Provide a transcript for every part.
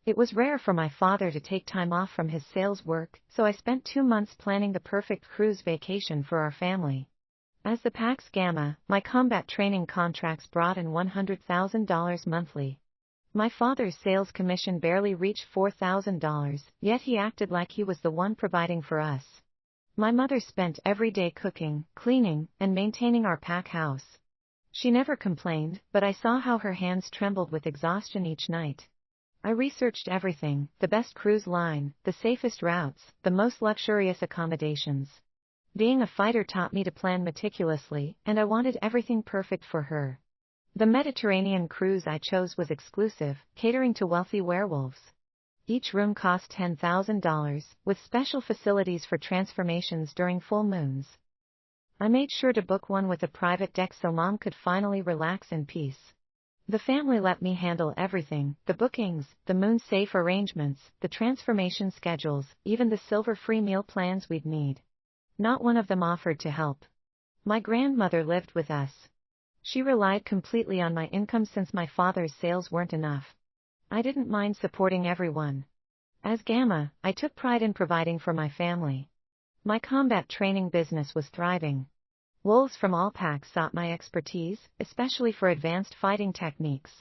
It was rare for my father to take time off from his sales work, so I spent 2 months planning the perfect cruise vacation for our family. As the Pax Gamma, my combat training contracts brought in $100,000 monthly. My father's sales commission barely reached $4,000, yet he acted like he was the one providing for us. My mother spent every day cooking, cleaning, and maintaining our pack house. She never complained, but I saw how her hands trembled with exhaustion each night. I researched everything: the best cruise line, the safest routes, the most luxurious accommodations. Being a fighter taught me to plan meticulously, and I wanted everything perfect for her. The Mediterranean cruise I chose was exclusive, catering to wealthy werewolves. Each room cost $10,000, with special facilities for transformations during full moons. I made sure to book one with a private deck so Mom could finally relax in peace. The family let me handle everything: the bookings, the moon-safe arrangements, the transformation schedules, even the silver-free meal plans we'd need. Not one of them offered to help. My grandmother lived with us. She relied completely on my income since my father's sales weren't enough. I didn't mind supporting everyone. As Gamma, I took pride in providing for my family. My combat training business was thriving. Wolves from all packs sought my expertise, especially for advanced fighting techniques.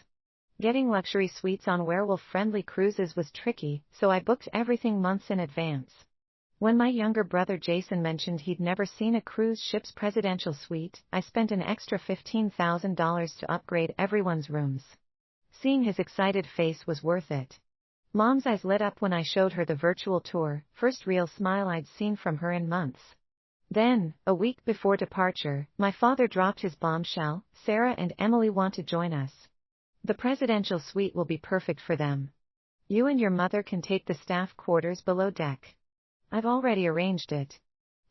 Getting luxury suites on werewolf-friendly cruises was tricky, so I booked everything months in advance. When my younger brother Jason mentioned he'd never seen a cruise ship's presidential suite, I spent an extra $15,000 to upgrade everyone's rooms. Seeing his excited face was worth it. Mom's eyes lit up when I showed her the virtual tour, first real smile I'd seen from her in months. Then, a week before departure, my father dropped his bombshell: Sarah and Emily want to join us. The presidential suite will be perfect for them. You and your mother can take the staff quarters below deck. I've already arranged it.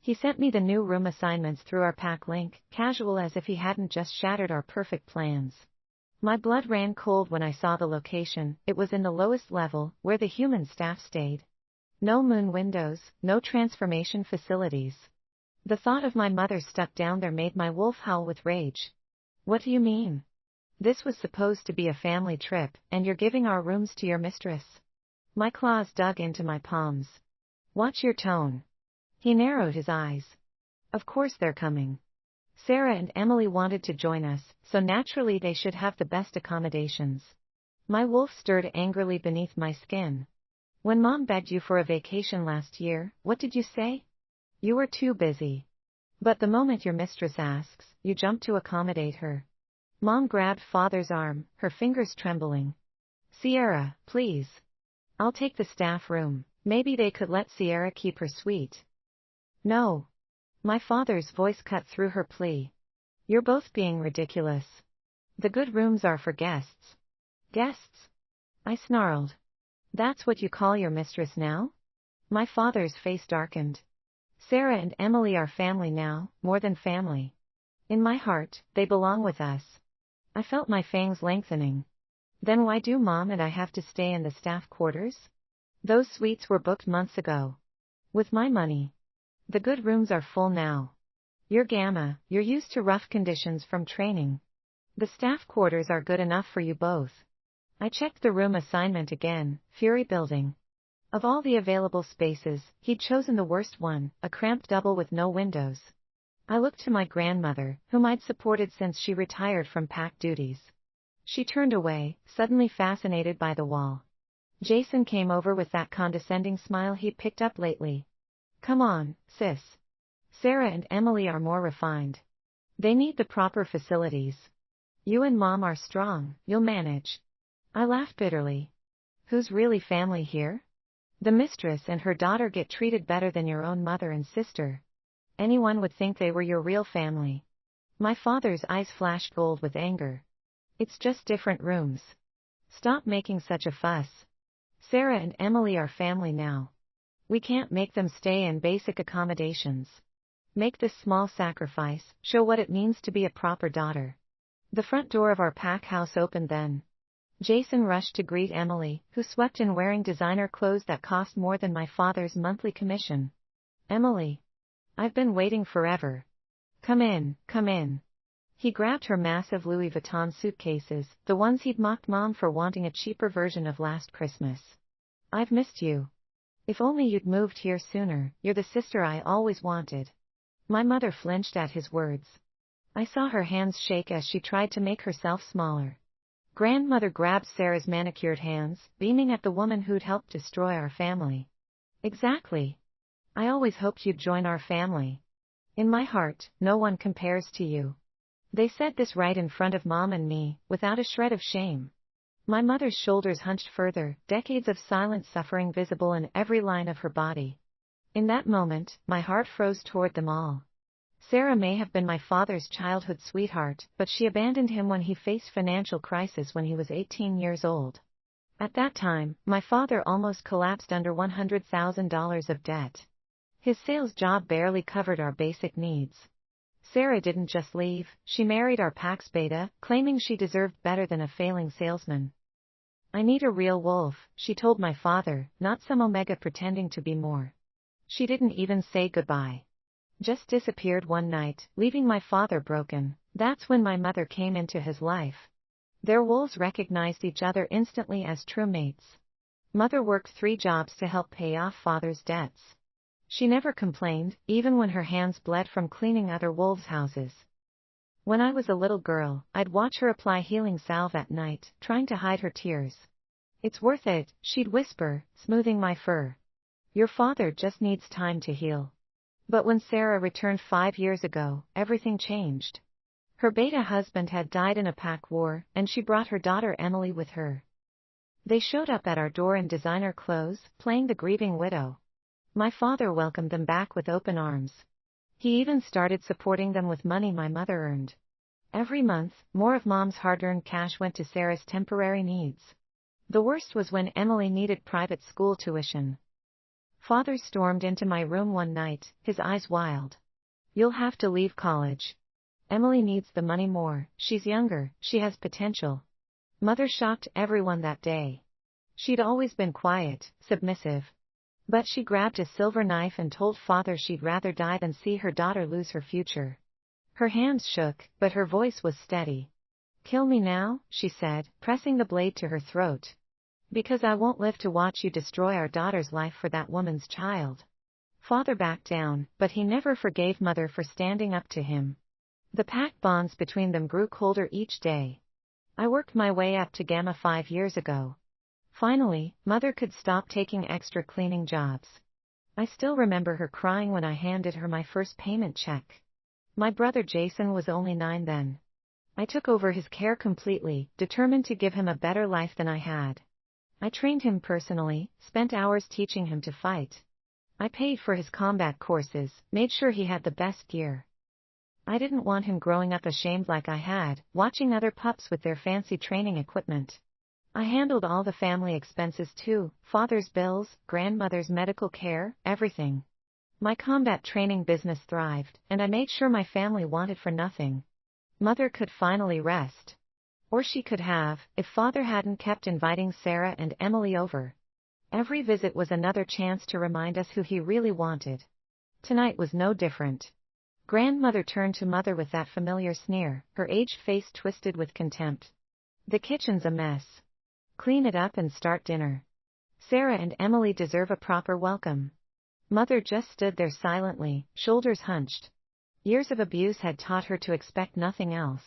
He sent me the new room assignments through our pack link, casual as if he hadn't just shattered our perfect plans. My blood ran cold when I saw the location. It was in the lowest level, where the human staff stayed. No moon windows, no transformation facilities. The thought of my mother stuck down there made my wolf howl with rage. What do you mean? This was supposed to be a family trip, and you're giving our rooms to your mistress? My claws dug into my palms. Watch your tone. He narrowed his eyes. Of course they're coming. Sarah and Emily wanted to join us, so naturally they should have the best accommodations. My wolf stirred angrily beneath my skin. When Mom begged you for a vacation last year, what did you say? You were too busy. But the moment your mistress asks, you jump to accommodate her. Mom grabbed Father's arm, her fingers trembling. Sierra, please. I'll take the staff room. Maybe they could let Sierra keep her suite. No. My father's voice cut through her plea. You're both being ridiculous. The good rooms are for guests. Guests? I snarled. That's what you call your mistress now? My father's face darkened. Sarah and Emily are family now, more than family. In my heart, they belong with us. I felt my fangs lengthening. Then why do Mom and I have to stay in the staff quarters? Those suites were booked months ago. With my money. The good rooms are full now. You're Gamma, you're used to rough conditions from training. The staff quarters are good enough for you both. I checked the room assignment again, fury building. Of all the available spaces, he'd chosen the worst one, a cramped double with no windows. I looked to my grandmother, whom I'd supported since she retired from pack duties. She turned away, suddenly fascinated by the wall. Jason came over with that condescending smile he'd picked up lately. Come on, sis. Sarah and Emily are more refined. They need the proper facilities. You and Mom are strong, you'll manage. I laughed bitterly. Who's really family here? The mistress and her daughter get treated better than your own mother and sister. Anyone would think they were your real family. My father's eyes flashed gold with anger. It's just different rooms. Stop making such a fuss. Sarah and Emily are family now. We can't make them stay in basic accommodations. Make this small sacrifice, show what it means to be a proper daughter. The front door of our pack house opened then. Jason rushed to greet Emily, who swept in wearing designer clothes that cost more than my father's monthly commission. Emily. I've been waiting forever. Come in, come in. He grabbed her massive Louis Vuitton suitcases, the ones he'd mocked Mom for wanting a cheaper version of last Christmas. I've missed you. If only you'd moved here sooner, you're the sister I always wanted. My mother flinched at his words. I saw her hands shake as she tried to make herself smaller. Grandmother grabbed Sarah's manicured hands, beaming at the woman who'd helped destroy our family. Exactly. I always hoped you'd join our family. In my heart, no one compares to you. They said this right in front of Mom and me, without a shred of shame. My mother's shoulders hunched further, decades of silent suffering visible in every line of her body. In that moment, my heart froze toward them all. Sarah may have been my father's childhood sweetheart, but she abandoned him when he faced financial crisis when he was 18 years old. At that time, my father almost collapsed under $100,000 of debt. His sales job barely covered our basic needs. Sarah didn't just leave, she married our Pax Beta, claiming she deserved better than a failing salesman. I need a real wolf, she told my father, not some Omega pretending to be more. She didn't even say goodbye. Just disappeared one night, leaving my father broken. That's when my mother came into his life. Their wolves recognized each other instantly as true mates. Mother worked 3 jobs to help pay off father's debts. She never complained, even when her hands bled from cleaning other wolves' houses. When I was a little girl, I'd watch her apply healing salve at night, trying to hide her tears. It's worth it, she'd whisper, smoothing my fur. Your father just needs time to heal. But when Sarah returned 5 years ago, everything changed. Her beta husband had died in a pack war, and she brought her daughter Emily with her. They showed up at our door in designer clothes, playing the grieving widow. My father welcomed them back with open arms. He even started supporting them with money my mother earned. Every month, more of Mom's hard-earned cash went to Sarah's temporary needs. The worst was when Emily needed private school tuition. Father stormed into my room one night, his eyes wild. You'll have to leave college. Emily needs the money more, she's younger, she has potential. Mother shocked everyone that day. She'd always been quiet, submissive. But she grabbed a silver knife and told Father she'd rather die than see her daughter lose her future. Her hands shook, but her voice was steady. Kill me now, she said, pressing the blade to her throat. Because I won't live to watch you destroy our daughter's life for that woman's child. Father backed down, but he never forgave Mother for standing up to him. The pack bonds between them grew colder each day. I worked my way up to Gamma 5 years ago. Finally, Mother could stop taking extra cleaning jobs. I still remember her crying when I handed her my first payment check. My brother Jason was only 9 then. I took over his care completely, determined to give him a better life than I had. I trained him personally, spent hours teaching him to fight. I paid for his combat courses, made sure he had the best gear. I didn't want him growing up ashamed like I had, watching other pups with their fancy training equipment. I handled all the family expenses too, father's bills, grandmother's medical care, everything. My combat training business thrived, and I made sure my family wanted for nothing. Mother could finally rest. Or she could have, if Father hadn't kept inviting Sarah and Emily over. Every visit was another chance to remind us who he really wanted. Tonight was no different. Grandmother turned to Mother with that familiar sneer, her aged face twisted with contempt. The kitchen's a mess. Clean it up and start dinner. Sarah and Emily deserve a proper welcome. Mother just stood there silently, shoulders hunched. Years of abuse had taught her to expect nothing else.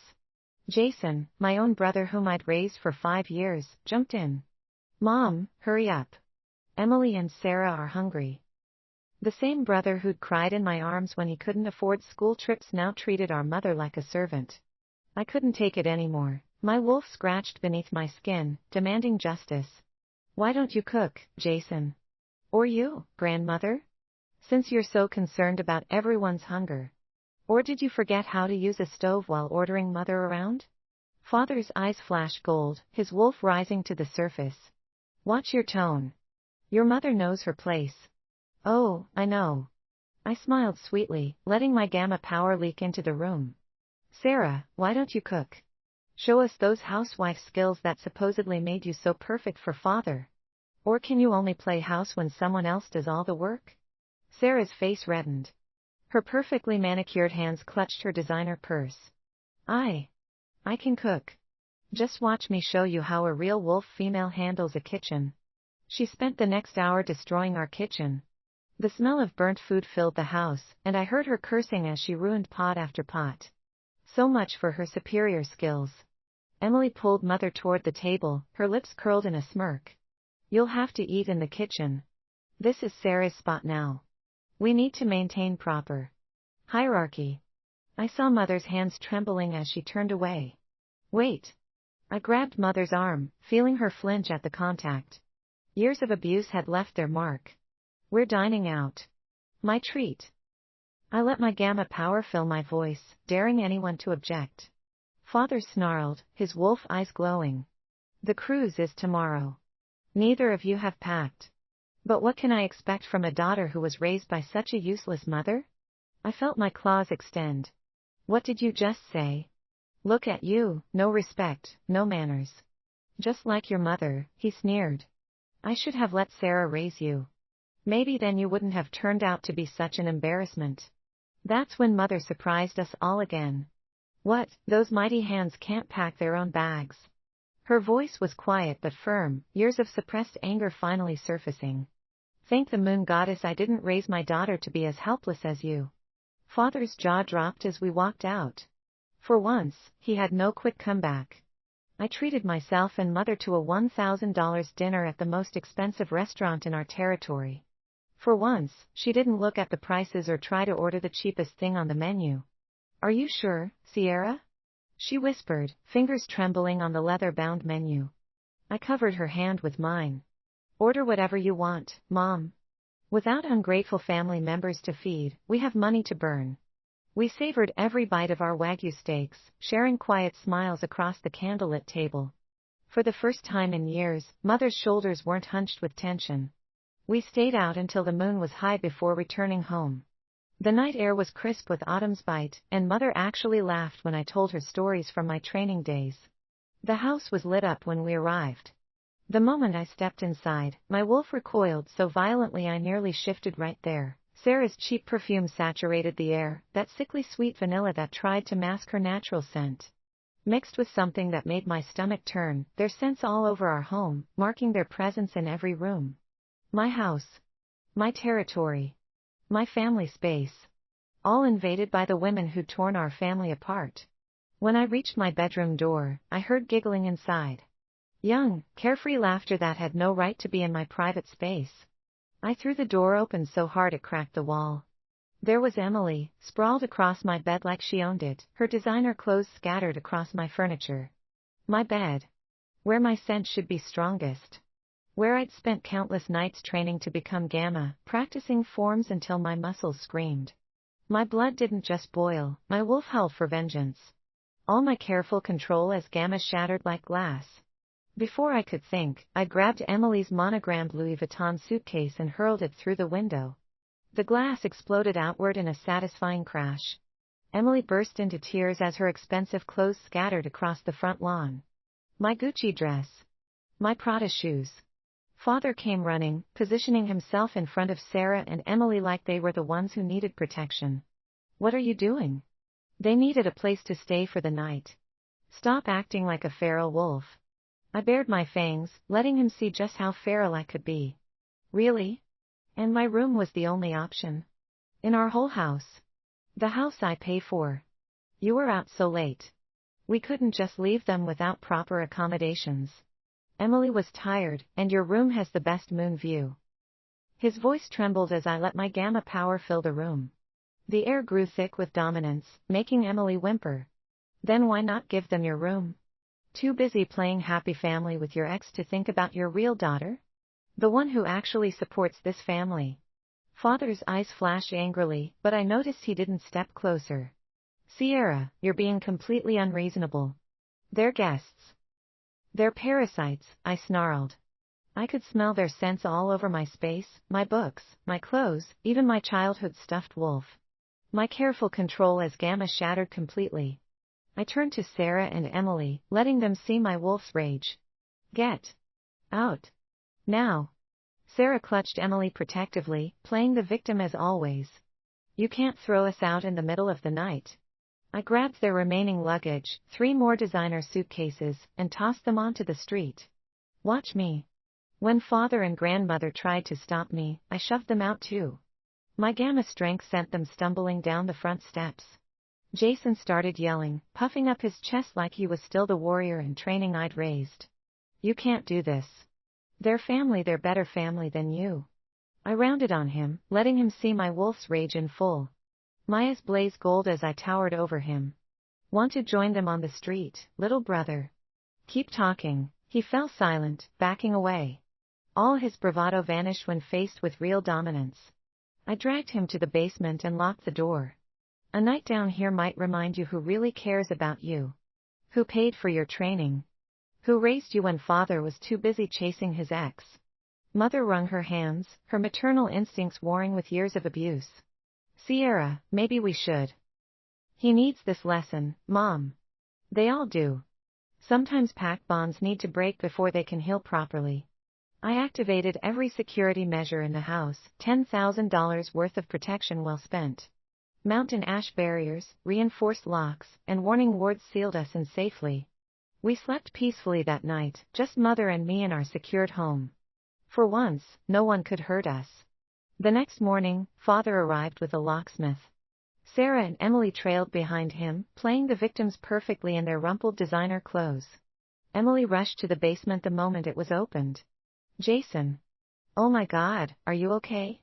Jason, my own brother whom I'd raised for 5 years, jumped in. Mom, hurry up. Emily and Sarah are hungry. The same brother who'd cried in my arms when he couldn't afford school trips now treated our mother like a servant. I couldn't take it anymore. My wolf scratched beneath my skin, demanding justice. Why don't you cook, Jason? Or you, grandmother? Since you're so concerned about everyone's hunger. Or did you forget how to use a stove while ordering Mother around? Father's eyes flashed gold, his wolf rising to the surface. Watch your tone. Your mother knows her place. Oh, I know. I smiled sweetly, letting my gamma power leak into the room. Sarah, why don't you cook? Show us those housewife skills that supposedly made you so perfect for Father. Or can you only play house when someone else does all the work? Sarah's face reddened. Her perfectly manicured hands clutched her designer purse. I can cook. Just watch me show you how a real wolf female handles a kitchen. She spent the next hour destroying our kitchen. The smell of burnt food filled the house, and I heard her cursing as she ruined pot after pot. So much for her superior skills. Emily pulled Mother toward the table, her lips curled in a smirk. You'll have to eat in the kitchen. This is Sarah's spot now. We need to maintain proper hierarchy. I saw Mother's hands trembling as she turned away. Wait. I grabbed Mother's arm, feeling her flinch at the contact. Years of abuse had left their mark. We're dining out. My treat. I let my gamma power fill my voice, daring anyone to object. Father snarled, his wolf eyes glowing. The cruise is tomorrow. Neither of you have packed. But what can I expect from a daughter who was raised by such a useless mother? I felt my claws extend. What did you just say? Look at you, no respect, no manners. Just like your mother, he sneered. I should have let Sarah raise you. Maybe then you wouldn't have turned out to be such an embarrassment. That's when Mother surprised us all again. What, those mighty hands can't pack their own bags. Her voice was quiet but firm, years of suppressed anger finally surfacing. Thank the moon goddess I didn't raise my daughter to be as helpless as you. Father's jaw dropped as we walked out. For once, he had no quick comeback. I treated myself and Mother to a $1,000 dinner at the most expensive restaurant in our territory. For once, she didn't look at the prices or try to order the cheapest thing on the menu. Are you sure, Sierra? She whispered, fingers trembling on the leather-bound menu. I covered her hand with mine. Order whatever you want, Mom. Without ungrateful family members to feed, we have money to burn. We savored every bite of our Wagyu steaks, sharing quiet smiles across the candlelit table. For the first time in years, Mother's shoulders weren't hunched with tension. We stayed out until the moon was high before returning home. The night air was crisp with autumn's bite, and Mother actually laughed when I told her stories from my training days. The house was lit up when we arrived. The moment I stepped inside, my wolf recoiled so violently I nearly shifted right there. Sarah's cheap perfume saturated the air, that sickly sweet vanilla that tried to mask her natural scent. Mixed with something that made my stomach turn, their scents all over our home, marking their presence in every room. My house. My territory. My family space. All invaded by the women who'd torn our family apart. When I reached my bedroom door, I heard giggling inside. Young, carefree laughter that had no right to be in my private space. I threw the door open so hard it cracked the wall. There was Emily, sprawled across my bed like she owned it, her designer clothes scattered across my furniture. My bed. Where my scent should be strongest. Where I'd spent countless nights training to become Gamma, practicing forms until my muscles screamed. My blood didn't just boil, my wolf howled for vengeance. All my careful control as Gamma shattered like glass. Before I could think, I grabbed Emily's monogrammed Louis Vuitton suitcase and hurled it through the window. The glass exploded outward in a satisfying crash. Emily burst into tears as her expensive clothes scattered across the front lawn. My Gucci dress. My Prada shoes. Father came running, positioning himself in front of Sarah and Emily like they were the ones who needed protection. What are you doing? They needed a place to stay for the night. Stop acting like a feral wolf. I bared my fangs, letting him see just how feral I could be. Really? And my room was the only option. In our whole house. The house I pay for. You were out so late. We couldn't just leave them without proper accommodations. Emily was tired, and your room has the best moon view. His voice trembled as I let my gamma power fill the room. The air grew thick with dominance, making Emily whimper. Then why not give them your room? Too busy playing happy family with your ex to think about your real daughter? The one who actually supports this family. Father's eyes flashed angrily, but I noticed he didn't step closer. Sierra, you're being completely unreasonable. They're guests. They're parasites, I snarled. I could smell their scents all over my space, my books, my clothes, even my childhood stuffed wolf. My careful control as Gamma shattered completely. I turned to Sarah and Emily, letting them see my wolf's rage. Get out. Now. Sarah clutched Emily protectively, playing the victim as always. You can't throw us out in the middle of the night. I grabbed their remaining luggage, 3 more designer suitcases, and tossed them onto the street. Watch me. When father and grandmother tried to stop me, I shoved them out too. My gamma strength sent them stumbling down the front steps. Jason started yelling, puffing up his chest like he was still the warrior in training I'd raised. You can't do this. They're family, they're better family than you. I rounded on him, letting him see my wolf's rage in full. My eyes blazed gold as I towered over him. Want to join them on the street, little brother? Keep talking. He fell silent, backing away. All his bravado vanished when faced with real dominance. I dragged him to the basement and locked the door. A night down here might remind you who really cares about you. Who paid for your training. Who raised you when father was too busy chasing his ex. Mother wrung her hands, her maternal instincts warring with years of abuse. Sierra, maybe we should. He needs this lesson, Mom. They all do. Sometimes pack bonds need to break before they can heal properly. I activated every security measure in the house, $10,000 worth of protection well spent. Mountain ash barriers, reinforced locks, and warning wards sealed us in safely. We slept peacefully that night, just Mother and me in our secured home. For once, no one could hurt us. The next morning, Father arrived with a locksmith. Sarah and Emily trailed behind him, playing the victims perfectly in their rumpled designer clothes. Emily rushed to the basement the moment it was opened. Jason. Oh my God, are you okay?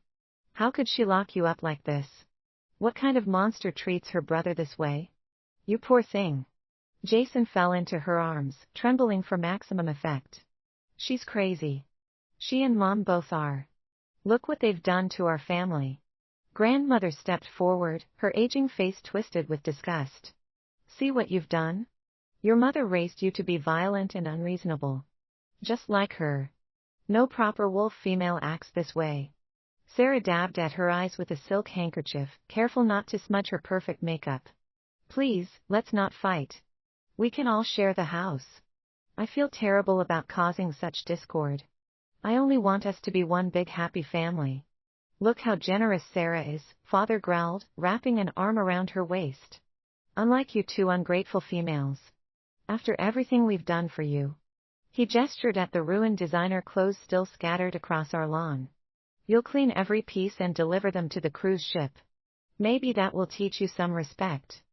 How could she lock you up like this? What kind of monster treats her brother this way? You poor thing. Jason fell into her arms, trembling for maximum effect. She's crazy. She and Mom both are. Look what they've done to our family. Grandmother stepped forward, her aging face twisted with disgust. See what you've done? Your mother raised you to be violent and unreasonable. Just like her. No proper wolf female acts this way. Sarah dabbed at her eyes with a silk handkerchief, careful not to smudge her perfect makeup. Please, let's not fight. We can all share the house. I feel terrible about causing such discord. I only want us to be one big happy family. Look how generous Sarah is, Father growled, wrapping an arm around her waist. Unlike you two ungrateful females. After everything we've done for you. He gestured at the ruined designer clothes still scattered across our lawn. You'll clean every piece and deliver them to the cruise ship. Maybe that will teach you some respect.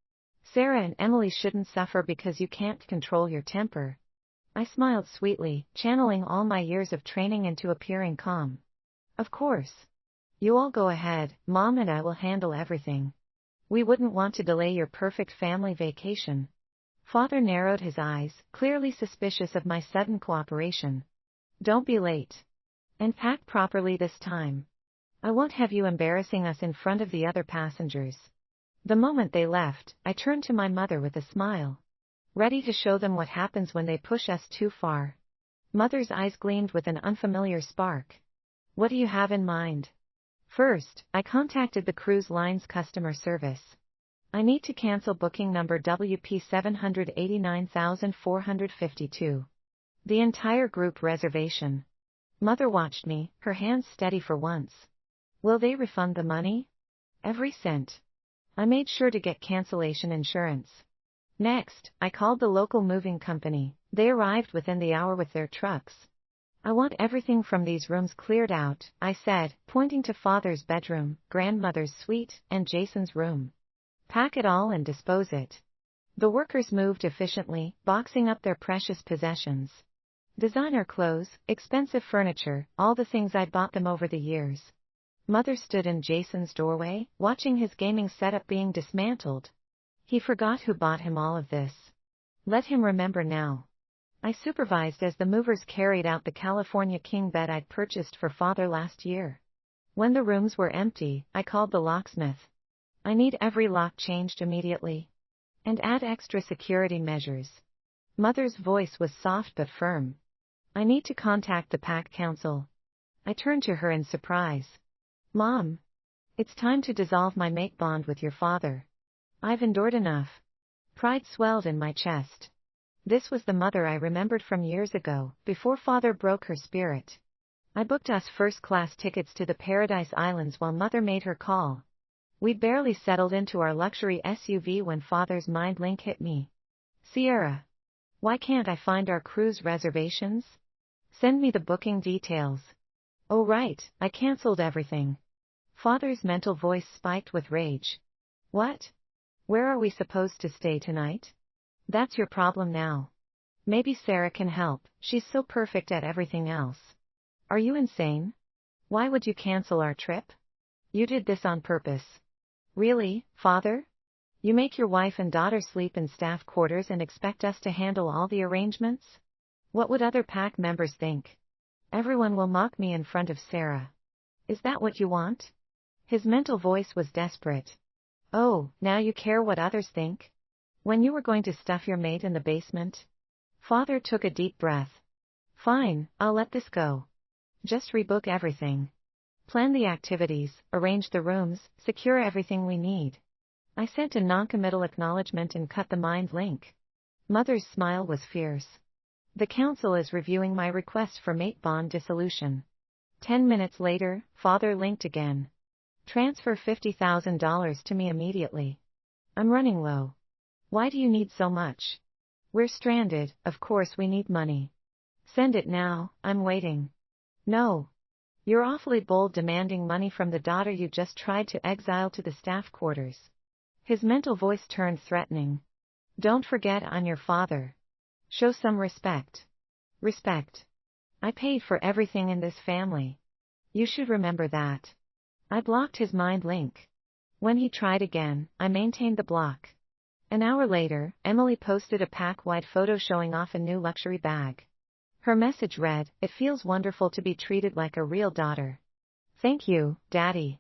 Sarah and Emily shouldn't suffer because you can't control your temper. I smiled sweetly, channeling all my years of training into appearing calm. Of course. You all go ahead, Mom and I will handle everything. We wouldn't want to delay your perfect family vacation. Father narrowed his eyes, clearly suspicious of my sudden cooperation. Don't be late. And pack properly this time. I won't have you embarrassing us in front of the other passengers. The moment they left, I turned to my mother with a smile. Ready to show them what happens when they push us too far. Mother's eyes gleamed with an unfamiliar spark. What do you have in mind? First, I contacted the cruise line's customer service. I need to cancel booking number WP 789,452. The entire group reservation. Mother watched me, her hands steady for once. Will they refund the money? Every cent. I made sure to get cancellation insurance. Next, I called the local moving company. They arrived within the hour with their trucks. I want everything from these rooms cleared out, I said, pointing to Father's bedroom, Grandmother's suite, and Jason's room. Pack it all and dispose it. The workers moved efficiently, boxing up their precious possessions. Designer clothes, expensive furniture, all the things I'd bought them over the years. Mother stood in Jason's doorway, watching his gaming setup being dismantled. He forgot who bought him all of this. Let him remember now. I supervised as the movers carried out the California king bed I'd purchased for Father last year. When the rooms were empty, I called the locksmith. I need every lock changed immediately. And add extra security measures. Mother's voice was soft but firm. I need to contact the Pack Council. I turned to her in surprise. Mom. It's time to dissolve my mate bond with your father. I've endured enough. Pride swelled in my chest. This was the mother I remembered from years ago, before Father broke her spirit. I booked us first-class tickets to the Paradise Islands while Mother made her call. We'd barely settled into our luxury SUV when Father's mind link hit me. Sierra. Why can't I find our cruise reservations? Send me the booking details. Oh right, I cancelled everything. Father's mental voice spiked with rage. What? Where are we supposed to stay tonight? That's your problem now. Maybe Sarah can help, she's so perfect at everything else. Are you insane? Why would you cancel our trip? You did this on purpose. Really, Father? You make your wife and daughter sleep in staff quarters and expect us to handle all the arrangements? What would other pack members think? Everyone will mock me in front of Sarah. Is that what you want? His mental voice was desperate. Oh, now you care what others think? When you were going to stuff your mate in the basement? Father took a deep breath. Fine, I'll let this go. Just rebook everything. Plan the activities, arrange the rooms, secure everything we need. I sent a noncommittal acknowledgement and cut the mind link. Mother's smile was fierce. The council is reviewing my request for mate bond dissolution. 10 minutes later, Father linked again. Transfer $50,000 to me immediately. I'm running low. Why do you need so much? We're stranded, of course we need money. Send it now, I'm waiting. No. You're awfully bold demanding money from the daughter you just tried to exile to the staff quarters. His mental voice turned threatening. Don't forget I'm your father. Show some respect. Respect. I paid for everything in this family. You should remember that. I blocked his mind link. When he tried again, I maintained the block. An hour later, Emily posted a pack-wide photo showing off a new luxury bag. Her message read, "It feels wonderful to be treated like a real daughter. Thank you, Daddy."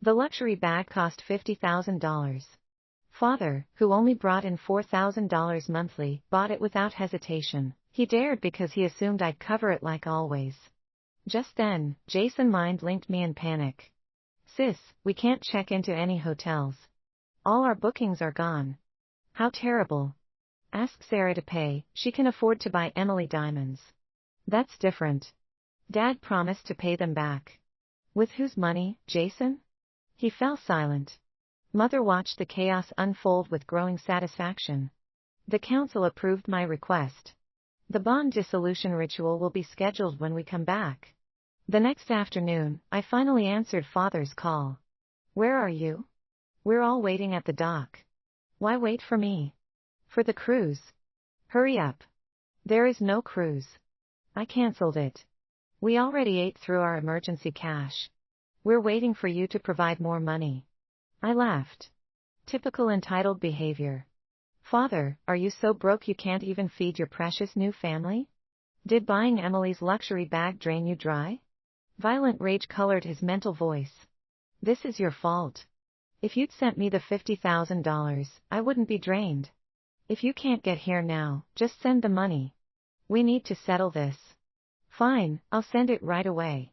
The luxury bag cost $50,000. Father, who only brought in $4,000 monthly, bought it without hesitation. He dared because he assumed I'd cover it like always. Just then, Jason mind-linked me in panic. Sis, we can't check into any hotels. All our bookings are gone. How terrible. Ask Sarah to pay, she can afford to buy Emily diamonds. That's different. Dad promised to pay them back. With whose money, Jason? He fell silent. Mother watched the chaos unfold with growing satisfaction. The council approved my request. The bond dissolution ritual will be scheduled when we come back. The next afternoon, I finally answered Father's call. Where are you? We're all waiting at the dock. Why wait for me? For the cruise. Hurry up. There is no cruise. I cancelled it. We already ate through our emergency cash. We're waiting for you to provide more money. I laughed. Typical entitled behavior. Father, are you so broke you can't even feed your precious new family? Did buying Emily's luxury bag drain you dry? Violent rage colored his mental voice. This is your fault. If you'd sent me the $50,000, I wouldn't be drained. If you can't get here now, just send the money. We need to settle this. Fine, I'll send it right away.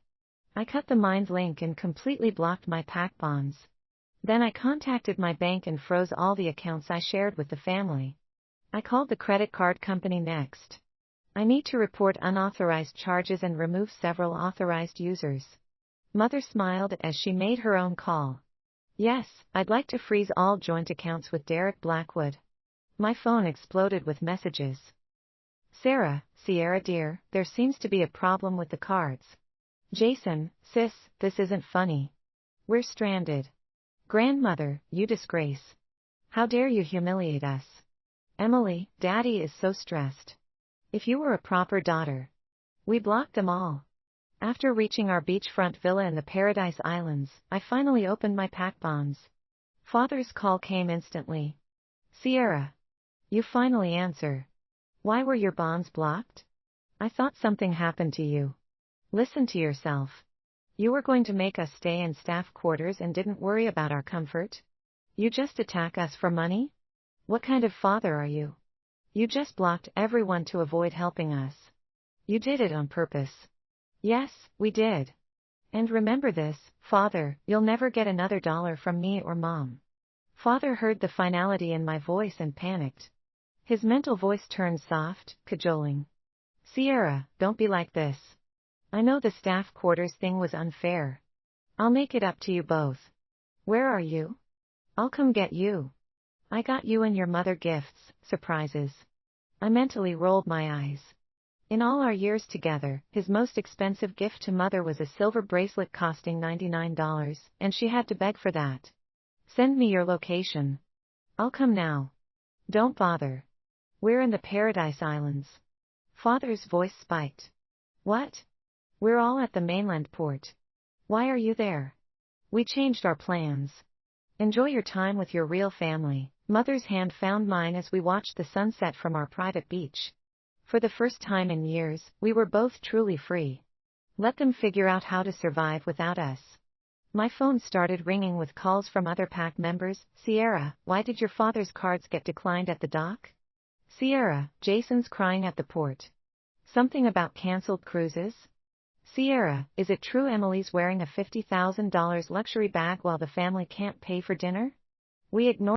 I cut the mind link and completely blocked my pack bonds. Then I contacted my bank and froze all the accounts I shared with the family. I called the credit card company next. I need to report unauthorized charges and remove several authorized users. Mother smiled as she made her own call. Yes, I'd like to freeze all joint accounts with Derek Blackwood. My phone exploded with messages. Sarah, Sierra dear, there seems to be a problem with the cards. Jason, sis, this isn't funny. We're stranded. Grandmother, you disgrace. How dare you humiliate us? Emily, Daddy is so stressed. If you were a proper daughter. We blocked them all. After reaching our beachfront villa in the Paradise Islands, I finally opened my pack bonds. Father's call came instantly. Sierra. You finally answer. Why were your bonds blocked? I thought something happened to you. Listen to yourself. You were going to make us stay in staff quarters and didn't worry about our comfort? You just attack us for money? What kind of father are you? You just blocked everyone to avoid helping us. You did it on purpose. Yes, we did. And remember this, Father, you'll never get another dollar from me or Mom. Father heard the finality in my voice and panicked. His mental voice turned soft, cajoling. Sierra, don't be like this. I know the staff quarters thing was unfair. I'll make it up to you both. Where are you? I'll come get you. I got you and your mother gifts, surprises. I mentally rolled my eyes. In all our years together, his most expensive gift to Mother was a silver bracelet costing $99, and she had to beg for that. Send me your location. I'll come now. Don't bother. We're in the Paradise Islands. Father's voice spiked. What? We're all at the mainland port. Why are you there? We changed our plans. Enjoy your time with your real family. Mother's hand found mine as we watched the sunset from our private beach. For the first time in years, we were both truly free. Let them figure out how to survive without us. My phone started ringing with calls from other pack members. Sierra, why did your father's cards get declined at the dock? Sierra, Jason's crying at the port. Something about canceled cruises? Sierra, is it true Emily's wearing a $50,000 luxury bag while the family can't pay for dinner? We ignored